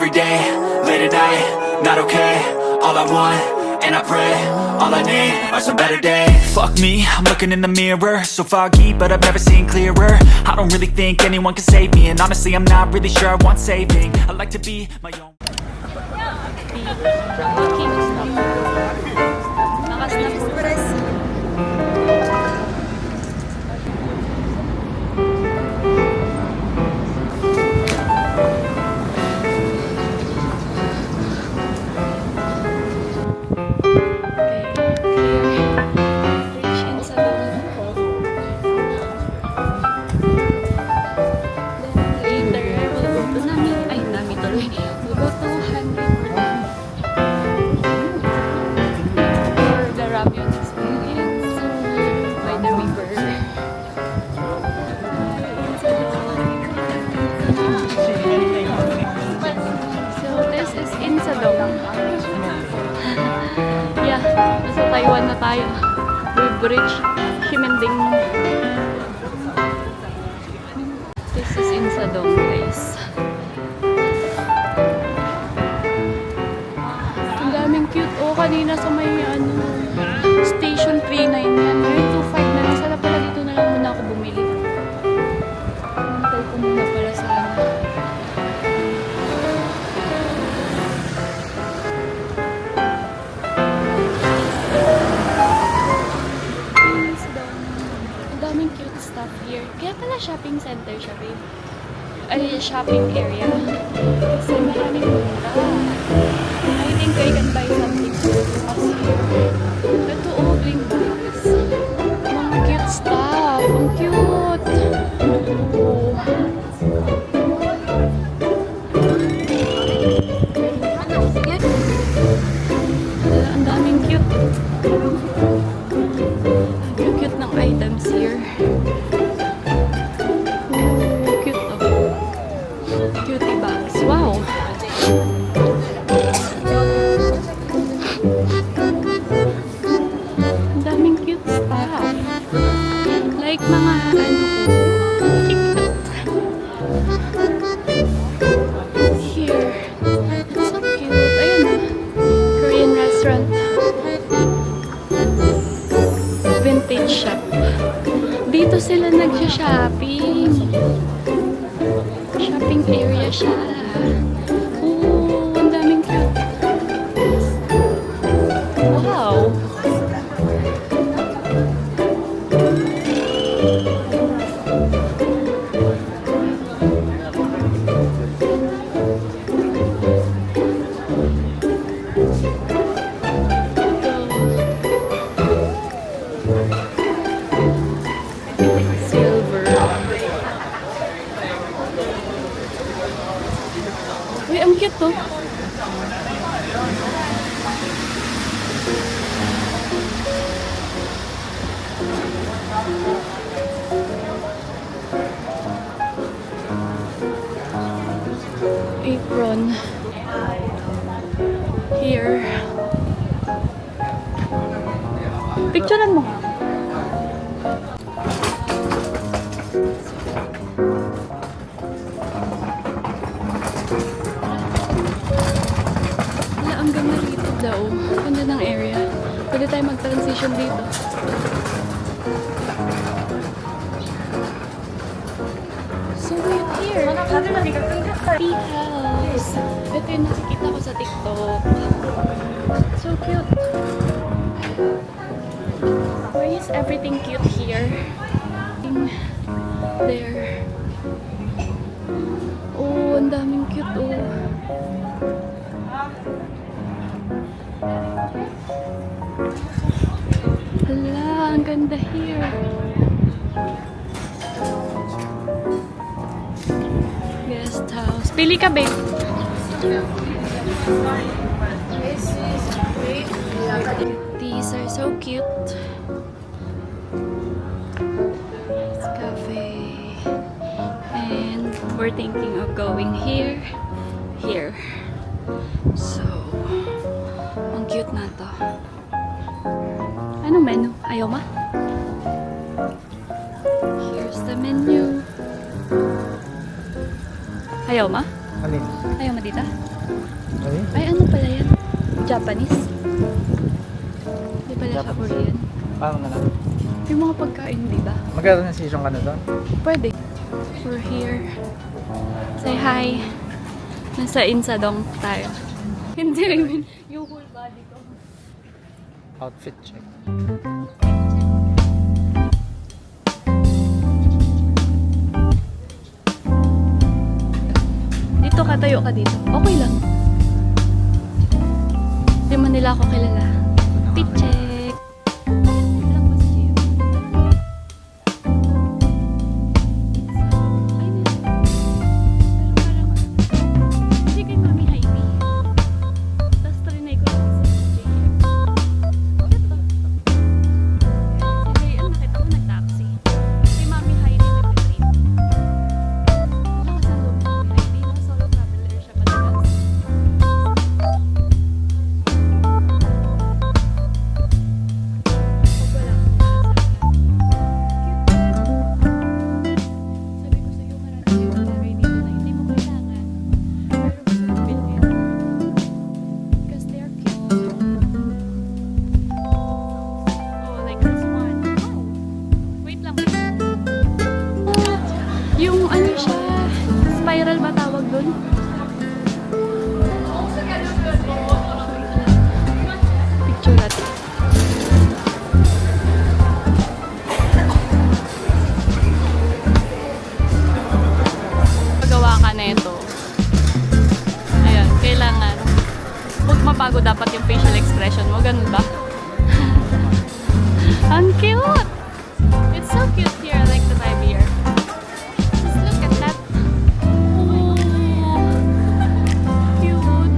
every day, late at night, not okay. All I want, and I pray, all I need are some better days. Fuck me, I'm looking in the mirror, so foggy, but I've never seen clearer. I don't really think anyone can save me, and honestly I'm not really sure I want saving. I like to be my own. Nasa Taiwan na tayo. Bridge, Ximending. This is Insadong, guys. Ang daming cute. Oh, kanina sa may Station 39 yan. Ngayon 25 na lang. Sana pala dito na lang muna ako bumili. Hintay ko muna pala sana. Stuff here. Kaya pala shopping center siya, babe. Ay, shopping area. Kasi maraming mura. I think I can buy something for us here. Ito, oh, bling bags. Mga cute stuff. Ang cute. Oh. Ang daming cute. Ang cute ng items here. Wow! Ang daming cute stuff. Like mga TikTok. Here. It's so cute. Ayan na. Korean restaurant. Vintage shop. Dito sila nagsha-shopping. Shopping area siya. Oh, ang daming cute. Wow! Silver. Uy, ang cute to. Apron. Here. Picturean mo. Ang ganda dito daw. Ganda ng area. Pwede tayo mag-transition dito. So we're here. Tea house. Ito yung nakikita ko sa TikTok. So cute. Why is everything cute here? There. Oh, ang daming cute oh. Hala, ang ganda here. Guest house. Pili ka, babe. These are so cute. It's cafe. And we're thinking of going here. Here. So, ang cute na to. Anong menu? Ayaw ma? Here's the menu. Ayaw ma? Alin? Ayaw ma dito? Ay, Ay, ano pala yan? Japanese? Di pala siya Japanese. Korean. parang na lang. Yung mga pagkain, di ba? Magkaroon ng season ka na doon? Pwede. We're here. Say hi. Nasa Insadong tayo. Hindi, I mean, yung whole body ko. Outfit check. Dito ka, tayo ka dito. Okay lang. Hindi man nila ako kilala. Fit check. Ilang ba si Gio? Ay, pero parang, hindi kay Mami Heidi. Tapos trinay ko lang isa si JM. Bakit ba? Si JM, nakita ko nag-taxi. Si Mami Heidi nag-trip. Lakas ang loob ni Mami Heidi. Mga solo traveler siya madalas. Pag wala akong sabi ko sa'yo, marami yung bagay dito na hindi mo kailangan. Pero gusto mo bilhin. Because they're cute. Oh, like this one. Oh, wait lang. Yung ano siya, spiral ba tawag dun? Picture natin. Pagawa ka na ito. Ayan, kailangan. Huwag mabago dapat yung facial expression mo. Ganun ba? Ang cute! It's so cute here. I like the vibe here. Just look at that. Oh, cute.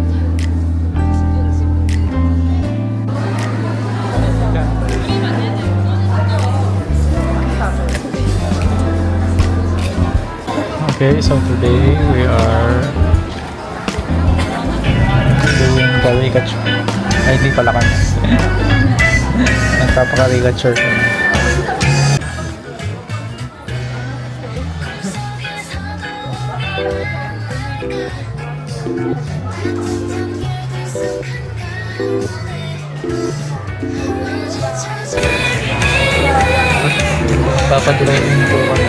Okay, so today we are doing caricature. Ay, hindi pala kami. Nagpapakaricature kami. Papadrawing po kami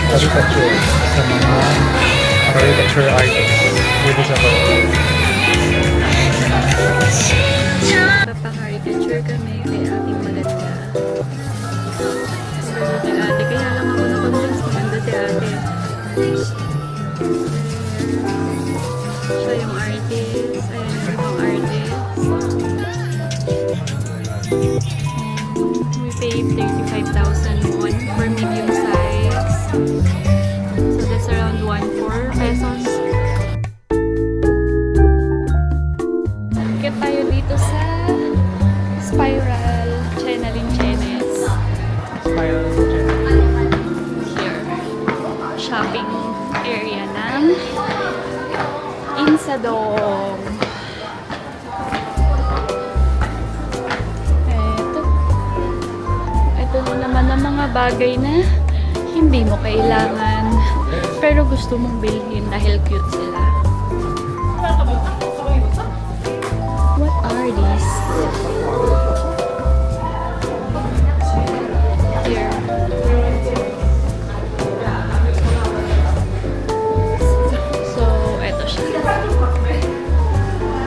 caricature sa mga caricature artists dito sa Korea. Papaka-caricature kami kay ating maganda. Maganda si ate. Kaya lang ako na-convince maganda si ate. Siya yung artist. Ayan yung ibang artist. We paid 35,000 won for medium size. So that's around 1,400 pesos. Ikit tayo dito sa Spiral Chenalin Chenes. Spiral Here. Shopping area ng Insadong. Ito na naman ang mga bagay na hindi mo kailangan pero gusto mong bilhin dahil cute sila. What are these? Here. So, eto siya.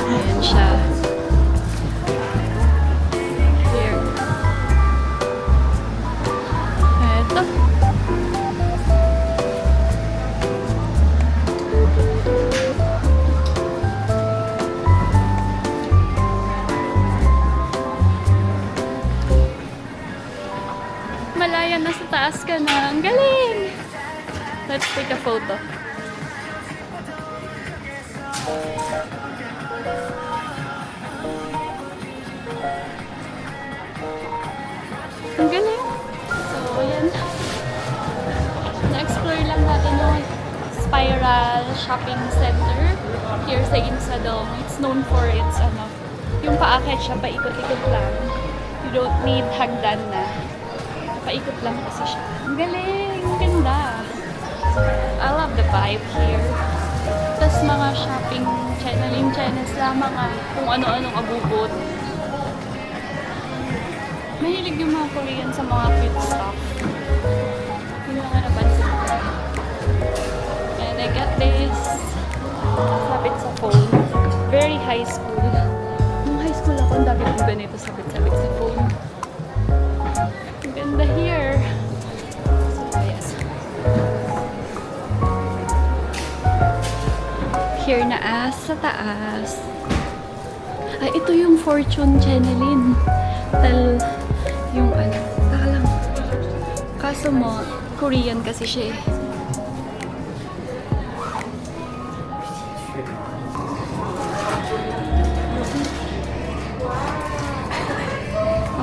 Ayan siya. Here. Eto. Malaya na sa taas ka na. Ang galing! Let's take a photo. Ang galing! So, yan. Na-explore lang natin yung Spiral Shopping Center here sa Insadong. It's known for its, yung paakyat siya, paikot-ikot lang. You don't need hagdan na. Paikot lang kasi siya. Ang galing! Ang ganda! I love the vibe here. Tapos mga shopping Chinese lang, mga kung ano-anong abubot. Mahilig yung mga Korean sa mga cute stuff. Yun lang ang napansin ko. And I got this. Sabit sa phone. Very high school. Nung high school ako, ang dami kong ganito sabit-sabit sa phone. Ang ganda here. So, yes. Here na sa taas. Ay, ito yung Fortune Channeline. Yung ano, taka lang. Kaso mo, Korean kasi siya eh.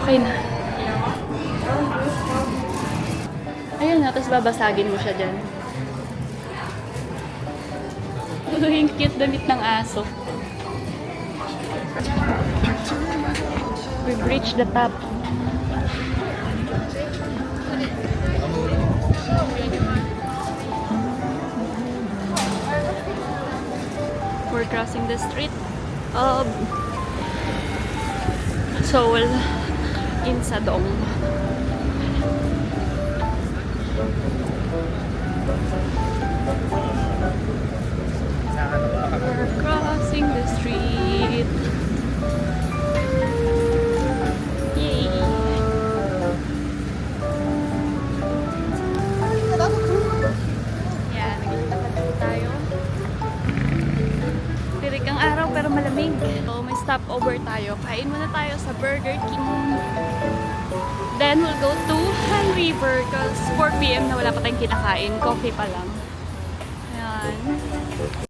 Okay na. Ayun na, tapos babasagin mo siya dyan. Yung cute damit ng aso. We've reached the top. We're crossing the street of Seoul in Sadong. We're crossing the street. Yay! Yan, naglalakad tayo. Tirik ang araw pero malamig. So, may stopover tayo. Kain muna tayo sa Burger King. Then, we'll go to Han River because 4 PM na wala pa tayong kinakain. Coffee pa lang. Ayan.